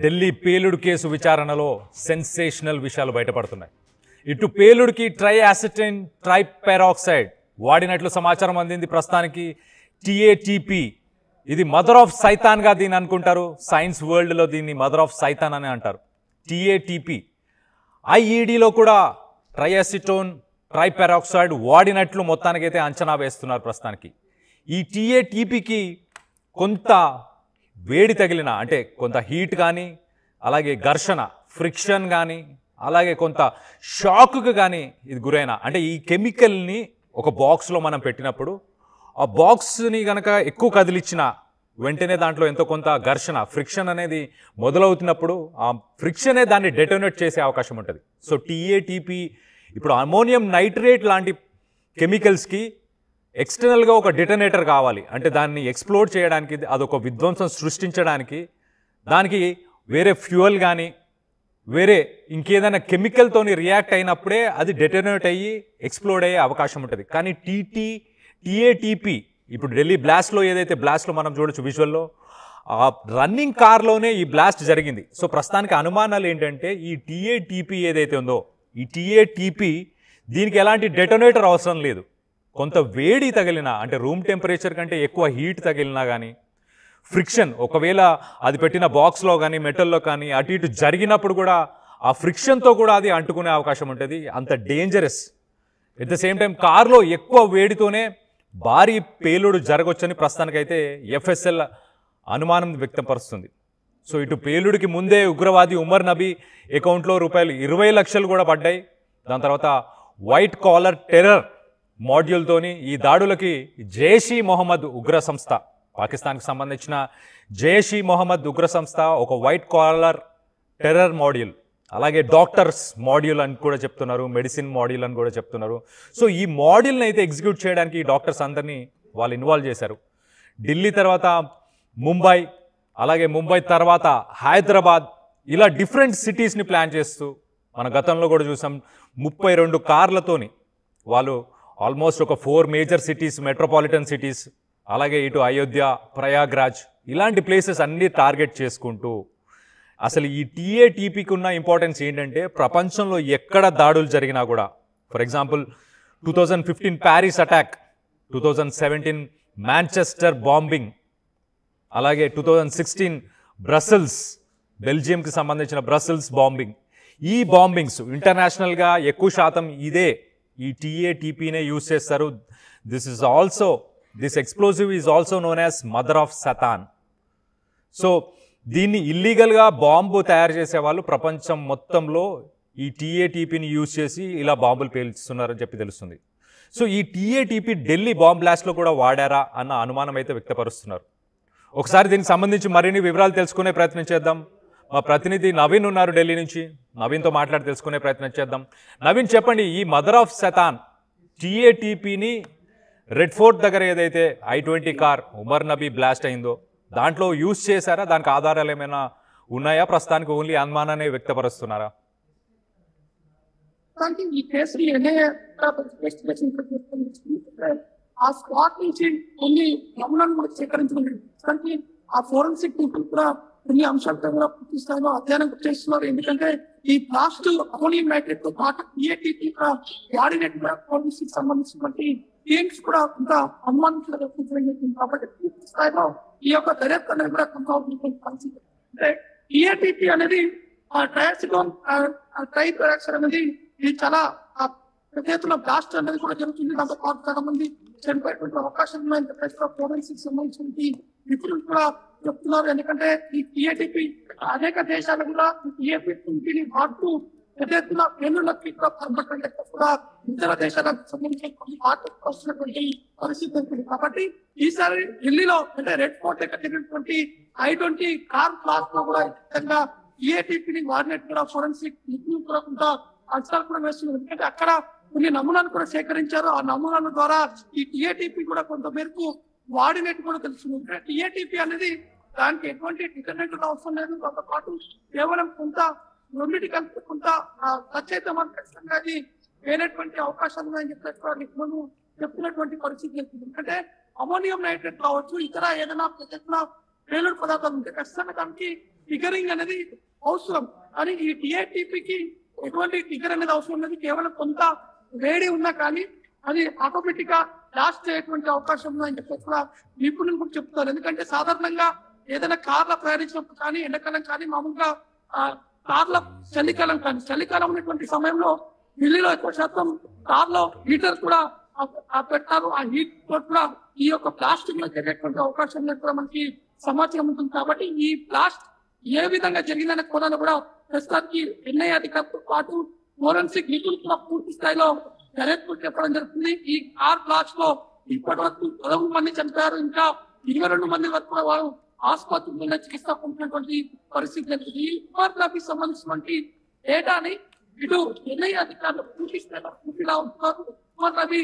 ఢిల్లీ పేలుడు కేసు విచారణలో సెన్సేషనల్ విషయాలు బయటపడుతున్నాయి. ఇటు పేలుడుకి ట్రైయాసిటైన్ ట్రైపెరాక్సైడ్ వాడినట్లు సమాచారం అందింది. ప్రస్తుతానికి టీఏటీపీ ఇది మదర్ ఆఫ్ సైతాన్గా దీన్ని అనుకుంటారు. సైన్స్ వరల్డ్లో దీన్ని మదర్ ఆఫ్ సైతాన్ అని అంటారు. టీఏటీపీ ఐఈడీలో కూడా ట్రైయాసిటోన్ ట్రైపెరాక్సైడ్ వాడినట్లు మొత్తానికైతే అంచనా వేస్తున్నారు. ప్రస్తుతానికి ఈ టీఏటీపీకి కొంత వేడి తగిలిన అంటే కొంత హీట్ కానీ అలాగే ఘర్షణ ఫ్రిక్షన్ కానీ అలాగే కొంత షాక్కు కానీ ఇది గురైన అంటే ఈ కెమికల్ని ఒక బాక్స్లో మనం పెట్టినప్పుడు ఆ బాక్స్ని కనుక ఎక్కువ కదిలిచ్చిన వెంటనే దాంట్లో ఎంతో కొంత ఘర్షణ ఫ్రిక్షన్ అనేది మొదలవుతున్నప్పుడు ఆ ఫ్రిక్షనే దాన్ని డెటోనేట్ చేసే అవకాశం ఉంటుంది. సో టీఏటీపీ ఇప్పుడు అమోనియం నైట్రేట్ లాంటి కెమికల్స్కి ఎక్స్టర్నల్గా ఒక డిటనేటర్ కావాలి. అంటే దాన్ని ఎక్స్ప్లోర్ చేయడానికి అదొక విధ్వంసం సృష్టించడానికి దానికి వేరే ఫ్యూయల్ కానీ వేరే ఇంకేదైనా కెమికల్తోని రియాక్ట్ అయినప్పుడే అది డెటనేట్ అయ్యి ఎక్స్ప్లోడ్ అయ్యే అవకాశం ఉంటుంది. కానీ టీఏటీపీ ఇప్పుడు ఢిల్లీ బ్లాస్ట్లో ఏదైతే బ్లాస్ట్లో మనం చూడొచ్చు విజువల్లో ఆ రన్నింగ్ కార్లోనే ఈ బ్లాస్ట్ జరిగింది. సో ప్రస్తుతానికి అనుమానాలు ఏంటంటే ఈ టీఏటీపీ ఏదైతే ఉందో ఈ టీఏటీపీ దీనికి ఎలాంటి డెటోనేటర్ అవసరం లేదు. కొంత వేడి తగిలినా అంటే రూమ్ టెంపరేచర్ కంటే ఎక్కువ హీట్ తగిలినా కానీ ఫ్రిక్షన్ ఒకవేళ అది పెట్టిన బాక్స్లో కానీ మెటల్లో కానీ అటు ఇటు జరిగినప్పుడు కూడా ఆ ఫ్రిక్షన్తో కూడా అది అంటుకునే అవకాశం ఉంటుంది. అంత dangerous. At the same time కార్లో ఎక్కువ వేడితోనే భారీ పేలుడు జరగవచ్చని ప్రస్తుతానికైతే ఎఫ్ఎస్ఎల్ అనుమానం వ్యక్తపరుస్తుంది. సో ఇటు పేలుడికి ముందే ఉగ్రవాది ఉమర్ నబీ అకౌంట్లో రూపాయలు 20 లక్షలు కూడా పడ్డాయి. దాని తర్వాత వైట్ కాలర్ టెర్రర్ మాడ్యూల్తోని ఈ దాడులకి జైష్ ఈ మొహమ్మద్ ఉగ్ర సంస్థ పాకిస్తాన్కి సంబంధించిన జైష్ ఈ మొహమ్మద్ ఉగ్ర సంస్థ ఒక వైట్ కాలర్ టెర్రర్ మాడ్యూల్ అలాగే డాక్టర్స్ మాడ్యూల్ అని కూడా చెప్తున్నారు, మెడిసిన్ మాడ్యూల్ అని కూడా చెప్తున్నారు. సో ఈ మాడ్యూల్ని అయితే ఎగ్జిక్యూట్ చేయడానికి ఈ డాక్టర్స్ అందరినీ వాళ్ళు ఇన్వాల్వ్ చేశారు. ఢిల్లీ తర్వాత ముంబై అలాగే ముంబై తర్వాత హైదరాబాద్ ఇలా డిఫరెంట్ సిటీస్ని ప్లాన్ చేస్తూ మన గతంలో కూడా చూసాం 32 కార్లతోని వాళ్ళు ఆల్మోస్ట్ ఒక 4 మేజర్ సిటీస్ మెట్రోపాలిటన్ సిటీస్ అలాగే ఇటు అయోధ్య ప్రయాగ్రాజ్ ఇలాంటి ప్లేసెస్ అన్నీ టార్గెట్ చేసుకుంటూ అసలు ఈ టీఏటీపీకి ఉన్న ఇంపార్టెన్స్ ఏంటంటే ప్రపంచంలో ఎక్కడ దాడులు జరిగినా కూడా for example 2015 Paris attack 2017 Manchester bombing అలాగే 2016 బ్రసెల్స్ బెల్జియంకి సంబంధించిన బ్రసెల్స్ బాంబింగ్ ఈ బాంబింగ్స్ ఇంటర్నేషనల్గా ఎక్కువ శాతం ఇదే ఈ టీఏటీపీనే యూజ్ చేస్తారు. This explosive is also known as mother of Satan. So దీన్ని ఇల్లీగల్గా బాంబు తయారు చేసే వాళ్ళు ప్రపంచం మొత్తంలో ఈ టీఏటీపీని యూజ్ చేసి ఇలా బాంబులు పేల్చుతున్నారని చెప్పి తెలుస్తుంది. సో ఈ టీఏటీపీ ఢిల్లీ బాంబ్ బ్లాస్ట్లో కూడా వాడారా అన్న అనుమానం అయితే వ్యక్తపరుస్తున్నారు. ఒకసారి దీనికి సంబంధించి మరిన్ని వివరాలు తెలుసుకునే ప్రయత్నం చేద్దాం. మా ప్రతినిధి నవీన్ ఉన్నారు ఢిల్లీ నుంచి. నవీన్తో మాట్లాడి తెలుసుకునే ప్రయత్నం చేద్దాం. నవీన్ చెప్పండి, ఈ mother of Satan టీఏటీపీని red fort దగ్గర ఏదైతే I-20 car Umar Nabi blast అయిందో దాంట్లో యూజ్ చేశారా? దానికి ఆధారాలు ఏమైనా ఉన్నాయా? ప్రస్తుతానికి ఓన్లీ అనుమానాన్ని వ్యక్తపరుస్తున్నారా? ఆ స్పాట్ నుంచి కొన్ని నమూనాలను మనకు సేకరించడం ఆ ఫోరెన్సిక్ కూడా కొన్ని అంశాలతో కూడా పూర్తి స్థాయిలో అధ్యయనం చేస్తున్నారు. ఎందుకంటే ఈ బ్లాస్ట్ అమోనియం నైట్రేట్ తో పాటు టీఏటీపీ వాడినట్టు ఫోరెన్సిక్ సంబంధించినటువంటి టీమ్స్ కూడా కొంత అనుమానించడం కాబట్టి పూర్తి స్థాయిలో ఈ యొక్క దర్యాప్తు అనేది కూడా కొనసాగుతున్న పరిస్థితి. అంటే టీఏటీపీ అనేది ట్రైయాసిటోన్ ట్రైపెరాక్సైడ్ అనేది ఇది చాలా పెద్ద ఎత్తున బ్లాస్ట్ అనేది కూడా జరుగుతుంది. దాంతో పాటు చాలా మంది చనిపోయేటువంటి అవకాశం ఉన్నాయని చెప్పేసి ఫోరెన్సిక్ సంబంధించిన నిపుణులు కూడా చెప్తున్నారు. ఎందుకంటే ఈ టీఏటీపీ అనేక దేశాలు కూడా టీఏటీపీని వాడుతూ పెద్ద ఎత్తున పేలుళ్ళకి కూడా ఇతర దేశాలకు సంబంధించిన కొన్ని వార్తలు వస్తున్నటువంటి పరిస్థితి ఉంటుంది. కాబట్టి ఈసారి ఢిల్లీలో అంటే రెడ్ ఫోర్ట్ దగ్గర జరిగినటువంటి I-20 కార్ బ్లాస్ట్ లో కూడా ఖచ్చితంగా టీఏటీపీని వాడినట్టు కూడా ఫోరెన్సిక్ నిపుణులు కూడా కొంత అంచనాలు కూడా వేస్తున్నారు. ఎందుకంటే అక్కడ కొన్ని నమూనాలు కూడా సేకరించారు. ఆ నమూనాల ద్వారా ఈ టీఏటీపీ కూడా కొంత మేరకు వాడినట్టు కూడా తెలుస్తుంది. టీఏటీపీ అనేది దానికి ఎటువంటి డిటర్నెంట్ అవసరం లేదు. దాంతో పాటు కేవలం కొంత రెండింటి కలిపి కొంత టచ్ అయితే మనం ఖచ్చితంగా అది వేరేటువంటి అవకాశాలు ఉన్నాయని చెప్పేసి నిపుణులు చెప్తున్నటువంటి పరిస్థితి ఉంటుంది. ఎందుకంటే అమోనియం నైట్రేట్ కావచ్చు ఇతర ఏదైనా పేలుడు పదార్థాలు ఉంటే ఖచ్చితంగా దానికి ట్రిగరింగ్ అనేది అవసరం. కానీ ఈ టిఏటిపికి ఎటువంటి ట్రిగర్ అనేది అవసరం లేదు. కేవలం కొంత వేడి ఉన్నా కానీ అది ఆటోమేటిక్ గా బ్లాస్ట్ అయ్యేటువంటి అవకాశం ఉందని చెప్పేసి కూడా నిపుణులు కూడా చెప్తారు. ఎందుకంటే సాధారణంగా ఏదైనా కార్లో ప్రయాణించినప్పుడు కానీ ఎండాకాలం కానీ మామూలుగా కార్ల చలికాలం ఉన్నటువంటి సమయంలో ఢిల్లీలో ఎక్కువ శాతం కార్లో హీటర్ కూడా పెట్టారు. ఆ హీట్ కూడా ఈ యొక్క ప్లాస్టిక్ లో జరిగేటువంటి అవకాశం కూడా మనకి సమాచారం ఉంటుంది. కాబట్టి ఈ బ్లాస్ట్ ఏ విధంగా జరిగిందనే కోణాలు కూడా ప్రస్తుతానికి ఎన్ఐఏ అధికారులతో పాటు ఫోరెన్సిక్ నిపుణులు కూడా పూర్తి స్థాయిలో దర్యాప్తు చెప్పడం జరుగుతుంది. ఈ కార్ బ్లాస్ట్ లో ఇప్పటి వరకు 11 మంది చనిపోయారు. ఇంకా 22 మంది వరకు కూడా వారు ఆసుపత్రిలో చికిత్స పొందినటువంటి పరిస్థితి జరిగింది. ఈ ఉమర్ నబీకి సంబంధించినటువంటి డేటాని ఇటు ఎన్ఐఏ అధికారులు పూర్తి స్థాయిలో పూర్తిగా ఉంటున్నారు. ఉమర్ నబీ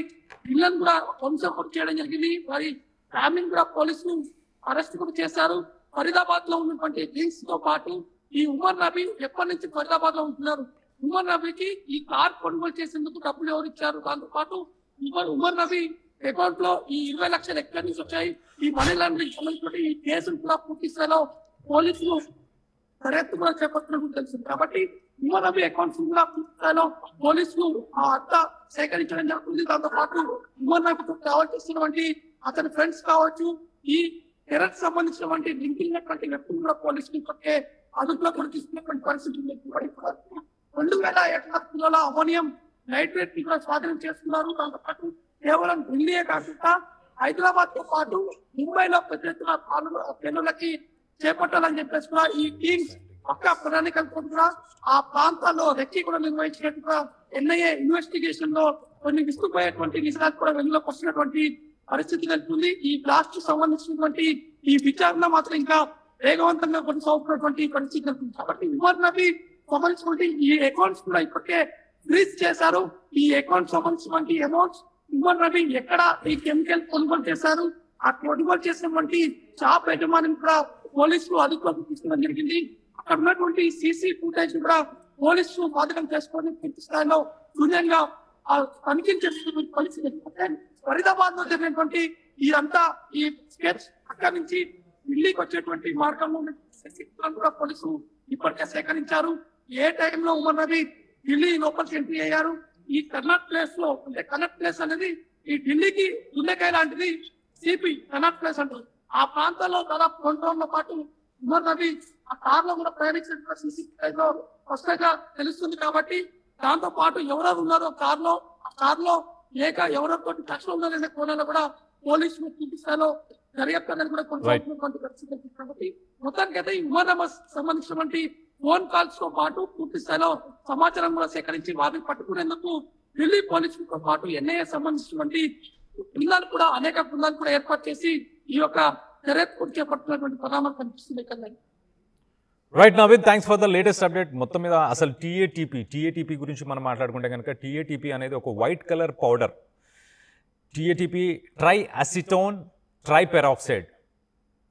ఇళ్లను కూడా వంశం చేయడం జరిగింది. మరి ఫ్యామిలీని కూడా పోలీసులు అరెస్ట్ కూడా చేశారు. ఫరీదాబాద్ లో ఉన్నటువంటి లింక్స్ తో పాటు ఈ ఉమర్ నబీ ఎప్పటి నుంచి ఫరీదాబాద్ లో ఉంటున్నారు, ఉమర్ నబీకి ఈ కార్ కొనుగోలు చేసేందుకు డబ్బులు ఎవరు ఇచ్చారు, దాంతో పాటు ఉమర్ నబీ అకౌంట్ లో ఈ 20 లక్షలు ఎక్కడి నుంచి వచ్చాయి, ఈ మనీ లాండరింగ్ సంబంధించిన ఈ కేసులు కూడా పూర్తి స్థాయిలో పోలీసులు దర్యాప్తు కూడా చేపడుతున్నట్టు తెలిసింది. కాబట్టి ఉమర్ నబీ అకౌంట్స్ కూడా పూర్తి స్థాయిలో పోలీసులు అంతా సేకరించడం జరుగుతుంది. దాంతో పాటు ఉమర్ నబీకి కావాల్సినటువంటి అతని ఫ్రెండ్స్ కావచ్చు, ఈ టెర్రర్ సంబంధించినటువంటి లింకింగ్ వ్యక్తులు కూడా పోలీసులు ఇప్పటికే అదుపులో కూడా తీసుకున్నటువంటి పరిస్థితి ఉంది. 2000 కిలోల అమోనియం నైట్రేట్ ని కూడా స్వాధీనం చేస్తున్నారు. దాంతో పాటు కేవలం ఢిల్లీయే కాకుండా హైదరాబాద్ తో పాటు ముంబైలో పెద్ద ఎత్తున పెన్నులకి చేపట్టాలని చెప్పేసి కూడా ఈ టీమ్స్ పక్క ప్రణాళికలతో కూడా ఆ ప్రాంతాల్లో రెక్కి కూడా నిర్వహించినట్టుగా ఎన్ఐఏ ఇన్వెస్టిగేషన్ లో కొన్ని విస్తుపోయేటువంటి నిజాలు కూడా వెలుగులోకి వస్తున్నటువంటి పరిస్థితి కలుగుతుంది. ఈ బ్లాస్ట్ సంబంధించినటువంటి ఈ విచారణ మాత్రం ఇంకా వేగవంతంగా కొనసాగుతున్నటువంటి పరిస్థితి కలుగుతుంది. కాబట్టి ఉమర్ నబీ సంబంధించినటువంటి ఈ అకౌంట్స్ కూడా ఇప్పటికే ఫ్రీజ్ చేశారు. ఈ అకౌంట్ సంబంధించినటువంటి అమౌంట్స్ ఉమర్ నబీ ఎక్కడ ఈ కెమికల్ కొనుగోలు చేశారు, ఆ కొనుగోలు చేసినటువంటి షాప్ యజమాని కూడా పోలీసులు అదుపులోకి తీసుకోవడం జరిగింది. అక్కడ ఉన్నటువంటి సీసీ ఫుటేజ్ కూడా పోలీసులు స్వాధీనం చేసుకొని పూర్తి స్థాయిలో శూన్యంగా తనిఖీలు చేస్తున్నటువంటి పరిస్థితి. ఫరీదాబాద్ లో జరిగినటువంటి ఇదంతా ఈ స్కెచ్ అక్కడి నుంచి ఢిల్లీకి వచ్చేటువంటి మార్గంలో కూడా పోలీసులు ఇప్పటికే సేకరించారు. ఏ టైంలో ఉమర్ నబీ ఢిల్లీ లోపలికి ఎంట్రీ అయ్యారు, ఈ కర్నాట్ ప్లేస్ లో అంటే కనట్ ప్లేస్ అనేది ఈ ఢిల్లీకి గుండెకాయ లాంటిది సిపి కనట్ ప్లేస్ అంటారు. ఆ ప్రాంతాల్లో దాదాపు 2 రోజుల పాటు ఉమర్ నబీ ఆ కార్ లో కూడా ప్రయాణించిన సీసీ లో స్పష్టంగా తెలుస్తుంది. కాబట్టి దాంతో పాటు ఎవరెవరు ఉన్నారో ఆ కార్ లో ఎవరితో టచ్ లో ఉన్నారనే కోణాలు కూడా పోలీసులు పూర్తి స్థాయిలో దర్యాప్తు అనేది కూడా కొనసాగుతున్నటువంటి పరిస్థితి. కాబట్టి మొత్తానికి అయితే ఈ ఉమర్ నబీ సంబంధించినటువంటి ఫోన్ కాల్స్ తో పాటు పూర్తి స్థాయిలో సమాచారం కూడా సేకరించి వారిని పట్టుకునేందుకు ఢిల్లీ పోలీసులతో పాటు ఎన్ఐఏ సంబంధించినటువంటి అనేక బృందాలు కూడా ఏర్పాటు చేసి ఈ యొక్క దర్యాప్తు చేపడుతున్నటువంటి పరిణామాలు కనిపిస్తుంది కదా. Right Naveen, thanks for the latest update. మొత్తం మీద అసలు టీఏటీపీ గురించి మనం మాట్లాడుకుంటే కనుక టీఏటీపీ అనేది ఒక white colour powder. TATP tri acetone tri peroxide,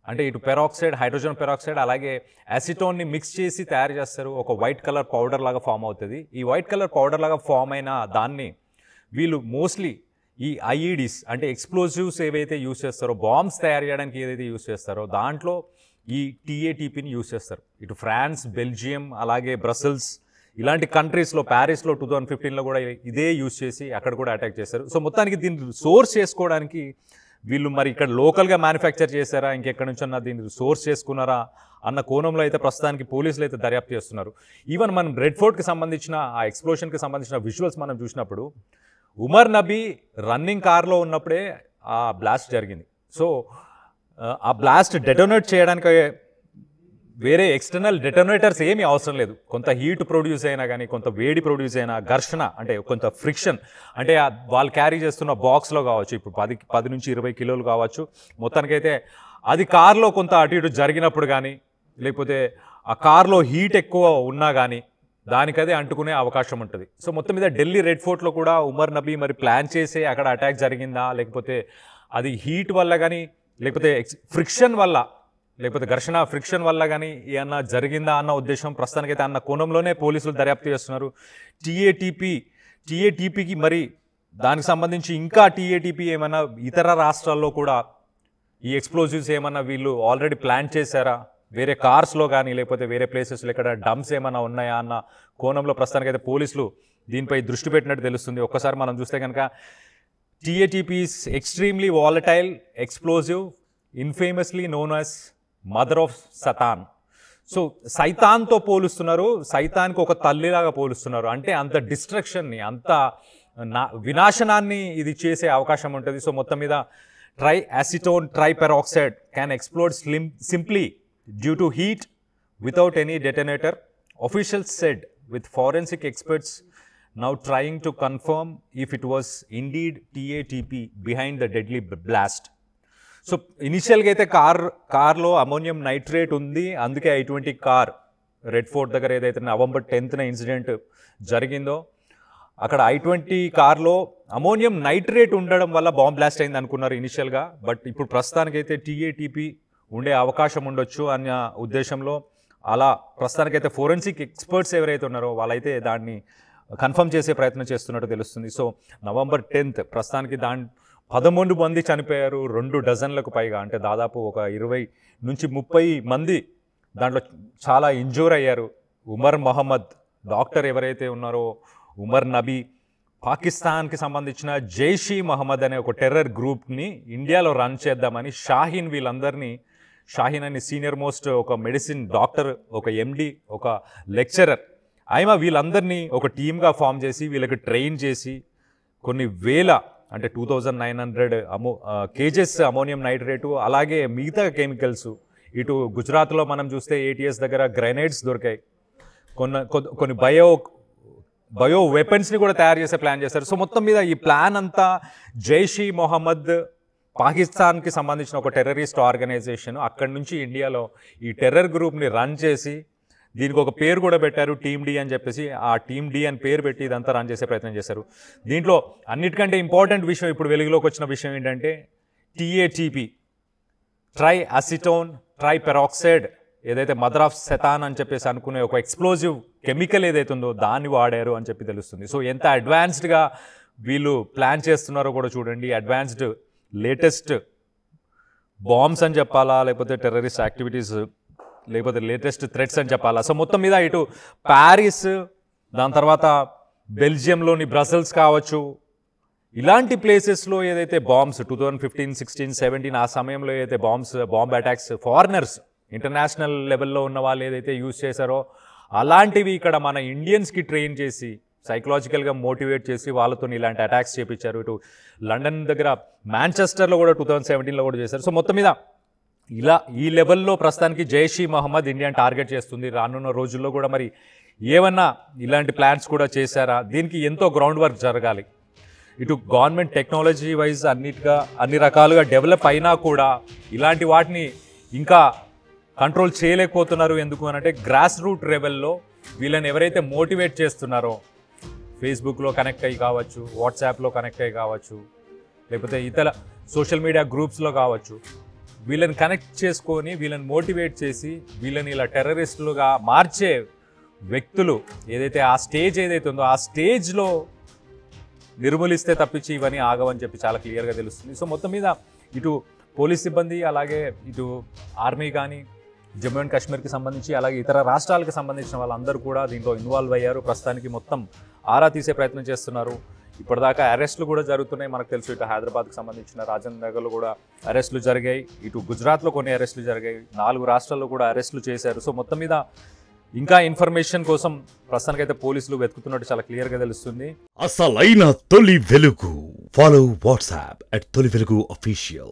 అంటే ఇటు పెరాక్సైడ్, హైడ్రోజన్ పెరాక్సైడ్ అలాగే అసిటోన్ని మిక్స్ చేసి తయారు చేస్తారు. ఒక వైట్ కలర్ పౌడర్ లాగా ఫామ్ అవుతుంది. ఈ వైట్ కలర్ పౌడర్ లాగా ఫామ్ అయిన దాన్ని వీళ్ళు మోస్ట్లీ ఈ ఐఈడీస్ అంటే ఎక్స్ప్లోజివ్స్ ఏవైతే యూస్ చేస్తారో, బాంబ్స్ తయారు చేయడానికి ఏదైతే యూస్ చేస్తారో దాంట్లో ఈ టీఏటీపీని యూస్ చేస్తారు. ఇటు ఫ్రాన్స్, బెల్జియం అలాగే బ్రసెల్స్ ఇలాంటి కంట్రీస్లో, ప్యారిస్లో 2015లో కూడా ఇదే యూస్ చేసి అక్కడ కూడా అటాక్ చేశారు. సో మొత్తానికి దీన్ని సోర్స్ చేసుకోవడానికి వీళ్ళు మరి ఇక్కడ లోకల్గా మ్యానుఫ్యాక్చర్ చేశారా, ఇంకెక్కడి నుంచి అన్న దీన్ని సోర్స్ చేసుకున్నారా అన్న కోణంలో అయితే ప్రస్తుతానికి పోలీసులు అయితే దర్యాప్తు చేస్తున్నారు. ఈవెన్ మనం రెడ్ ఫోర్ట్కి సంబంధించిన ఆ ఎక్స్ప్లోషన్కి సంబంధించిన విజువల్స్ మనం చూసినప్పుడు ఉమర్ నబీ రన్నింగ్ కార్లో ఉన్నప్పుడే ఆ బ్లాస్ట్ జరిగింది. సో ఆ బ్లాస్ట్ డెటోనేట్ చేయడానికి వేరే ఎక్స్టర్నల్ డెటోనేటర్స్ ఏమీ అవసరం లేదు. కొంత హీట్ ప్రొడ్యూస్ అయినా కానీ, కొంత వేడి ప్రొడ్యూస్ అయినా, ఘర్షణ అంటే కొంత ఫ్రిక్షన్ అంటే వాళ్ళు క్యారీ చేస్తున్న బాక్స్లో కావచ్చు, ఇప్పుడు 10 నుంచి 20 కిలోలు కావచ్చు, మొత్తానికైతే అది కార్లో కొంత అటు ఇటు జరిగినప్పుడు కానీ, లేకపోతే ఆ కార్లో హీట్ ఎక్కువ ఉన్నా కానీ దానికదే అంటుకునే అవకాశం ఉంటుంది. సో మొత్తం మీద ఢిల్లీ రెడ్ ఫోర్ట్లో కూడా ఉమర్ నబీ మరి ప్లాన్ చేసి అక్కడ అటాక్ జరిగిందా, లేకపోతే అది హీట్ వల్ల కానీ, లేకపోతే ఫ్రిక్షన్ వల్ల, లేకపోతే ఘర్షణ ఫ్రిక్షన్ వల్ల కానీ ఏమన్నా జరిగిందా అన్న ఉద్దేశం ప్రస్తుతానికైతే అన్న కోణంలోనే పోలీసులు దర్యాప్తు చేస్తున్నారు. టీఏటీపీకి మరి దానికి సంబంధించి ఇంకా టీఏటీపీ ఏమైనా ఇతర రాష్ట్రాల్లో కూడా ఈ ఎక్స్ప్లోజివ్స్ ఏమన్నా వీళ్ళు ఆల్రెడీ ప్లాన్ చేశారా, వేరే కార్స్లో కానీ లేకపోతే వేరే ప్లేసెస్లో ఇక్కడ డంప్స్ ఏమైనా ఉన్నాయా అన్న కోణంలో ప్రస్తుతానికైతే పోలీసులు దీనిపై దృష్టి పెట్టినట్టు తెలుస్తుంది. ఒక్కసారి మనం చూస్తే కనుక TATP is extremely volatile, explosive, infamously known as mother of Satan. So సైతాన్తో పోలుస్తున్నారు, సైతాన్కి ఒక తల్లిలాగా పోలుస్తున్నారు. అంటే అంత డిస్ట్రక్షన్ని, అంత వినాశనాన్ని ఇది చేసే అవకాశం ఉంటుంది. సో మొత్తం మీద triacetone triperoxide can explode simply due to heat without any detonator. Officials said with forensic experts now trying to confirm if it was indeed TATP behind the deadly blast. So ఇనిషియల్గా అయితే కార్లో ammonium nitrate ఉంది, అందుకే I-20 car red fort దగ్గర ఏదైతే November 10th incident జరిగిందో అక్కడ I-20 కార్లో అమోనియం నైట్రేట్ ఉండడం వల్ల బాంబ్ బ్లాస్ట్ అయింది అనుకున్నారు ఇనిషియల్గా. బట్ ఇప్పుడు ప్రస్తుతానికైతే TATP ఉండే అవకాశం ఉండొచ్చు అన్న ఉద్దేశంలో అలా ప్రస్తుతానికైతే ఫోరెన్సిక్ ఎక్స్పర్ట్స్ ఎవరైతే ఉన్నారో వాళ్ళైతే దాన్ని కన్ఫర్మ్ చేసే ప్రయత్నం చేస్తున్నట్టు తెలుస్తుంది. సో November 10th ప్రస్తుతానికి 11 మంది చనిపోయారు, 2 డజన్లకు పైగా, అంటే దాదాపు ఒక 20 నుంచి 30 మంది దాంట్లో చాలా ఇంజూర్ అయ్యారు. ఉమర్ మొహమ్మద్ డాక్టర్ ఎవరైతే ఉన్నారో ఉమర్ నబీ పాకిస్తాన్కి సంబంధించిన జైషీ మహమ్మద్ అనే ఒక టెర్రర్ గ్రూప్ని ఇండియాలో రన్ చేద్దామని షాహీన్ వీళ్ళందరినీ, షాహీన్ అని సీనియర్ మోస్ట్ ఒక మెడిసిన్ డాక్టర్, ఒక MD, ఒక లెక్చరర్, ఆయన వీళ్ళందరినీ ఒక టీమ్గా ఫామ్ చేసి వీళ్ళకి ట్రైన్ చేసి కొన్ని వేల అంటే 2900 kgs అమోనియం నైట్రేటు అలాగే మిగతా కెమికల్స్ ఇటు గుజరాత్లో మనం చూస్తే ATS దగ్గర గ్రెనేడ్స్ దొరికాయి, కొన్ని బయో వెపన్స్ని కూడా తయారు చేసే ప్లాన్ చేశారు. సో మొత్తం మీద ఈ ప్లాన్ అంతా జైషీ మొహమ్మద్ పాకిస్తాన్కి సంబంధించిన ఒక టెర్రరిస్ట్ ఆర్గనైజేషన్ అక్కడి నుంచి ఇండియాలో ఈ టెర్రర్ గ్రూప్ని రన్ చేసి దీనికి ఒక పేరు కూడా పెట్టారు టీమ్ D అని చెప్పేసి. ఆ టీమ్ D అని పేరు పెట్టి ఇదంతా రన్ చేసే ప్రయత్నం చేశారు. దీంట్లో అన్నిటికంటే ఇంపార్టెంట్ విషయం ఇప్పుడు వెలుగులోకి వచ్చిన విషయం ఏంటంటే TATP ట్రైఅసిటోన్ ట్రైపెరాక్సైడ్ ఏదైతే మదర్ ఆఫ్ సెతాన్ అని చెప్పేసి అనుకునే ఒక ఎక్స్ప్లోజివ్ కెమికల్ ఏదైతే ఉందో దాన్ని వాడారు అని చెప్పి తెలుస్తుంది. సో ఎంత అడ్వాన్స్డ్గా వీళ్ళు ప్లాన్ చేస్తున్నారో కూడా చూడండి. అడ్వాన్స్డ్ లేటెస్ట్ బాంబ్స్ అని చెప్పాలా లేకపోతే టెర్రరిస్ట్ యాక్టివిటీస్ లేకపోతే లేటెస్ట్ థ్రెట్స్ అని చెప్పాలా. సో మొత్తం మీద ఇటు ప్యారిస్, దాని తర్వాత బెల్జియంలోని బ్రసెల్స్ కావచ్చు, ఇలాంటి ప్లేసెస్లో ఏదైతే బాంబ్స్ 2015, 16, 17 ఆ సమయంలో ఏదైతే బాంబ్ అటాక్స్ ఫారినర్స్ ఇంటర్నేషనల్ లెవెల్లో ఉన్న వాళ్ళు ఏదైతే యూజ్ చేశారో అలాంటివి ఇక్కడ మన ఇండియన్స్కి ట్రైన్ చేసి సైకలాజికల్గా మోటివేట్ చేసి వాళ్ళతో ఇలాంటి అటాక్స్ చేయించారు. ఇటు లండన్ దగ్గర మాంచెస్టర్లో కూడా 2017లో కూడా చేశారు. సో మొత్తం మీద ఇలా ఈ లెవెల్లో ప్రస్తుతానికి జైషీ మహమ్మద్ ఇండియాని టార్గెట్ చేస్తుంది. రానున్న రోజుల్లో కూడా మరి ఏమన్నా ఇలాంటి ప్లాన్స్ కూడా చేశారా, దీనికి ఎంతో గ్రౌండ్ వర్క్ జరగాలి. ఇటు గవర్నమెంట్ టెక్నాలజీ వైజ్ అన్ని రకాలుగా డెవలప్ అయినా కూడా ఇలాంటి వాటిని ఇంకా కంట్రోల్ చేయలేకపోతున్నారు. ఎందుకు అనంటే గ్రాస్ రూట్ లెవెల్లో వీళ్ళని ఎవరైతే మోటివేట్ చేస్తున్నారో ఫేస్బుక్లో కనెక్ట్ అయ్యి కావచ్చు, వాట్సాప్లో కనెక్ట్ అయ్యి కావచ్చు, లేకపోతే ఇతర సోషల్ మీడియా గ్రూప్స్లో కావచ్చు, వీళ్ళని కనెక్ట్ చేసుకొని వీళ్ళని మోటివేట్ చేసి వీళ్ళని ఇలా టెర్రరిస్టులుగా మార్చే వ్యక్తులు ఏదైతే ఆ స్టేజ్ ఏదైతే ఉందో ఆ స్టేజ్లో నిర్మూలిస్తే తప్పించి ఇవన్నీ ఆగవని చెప్పి చాలా క్లియర్గా తెలుస్తుంది. సో మొత్తం మీద ఇటు పోలీస్ సిబ్బంది అలాగే ఇటు ఆర్మీ కానీ జమ్మూ అండ్ కాశ్మీర్కి సంబంధించి అలాగే ఇతర రాష్ట్రాలకు సంబంధించిన వాళ్ళందరూ కూడా దీంట్లో ఇన్వాల్వ్ అయ్యారు. ప్రస్తుతానికి మొత్తం ఆరా తీసే ప్రయత్నం చేస్తున్నారు. ఇప్పటిదాకా అరెస్టులు కూడా జరుగుతున్నాయి. మనకు తెలుసు ఇటు హైదరాబాద్కి సంబంధించిన రాజేంద్ర నగర్లో కూడా అరెస్టులు జరిగాయి, ఇటు గుజరాత్లో కొన్ని అరెస్టులు జరిగాయి, 4 రాష్ట్రాల్లో కూడా అరెస్టులు చేశారు. సో మొత్తం మీద ఇంకా ఇన్ఫర్మేషన్ కోసం ప్రస్తుతానికైతే పోలీసులు వెతుకుతున్నట్టు చాలా క్లియర్గా తెలుస్తుంది. అసలైన తొలి వెలుగు. ఫాలో వాట్సాప్ @తొలి వెలుగు official.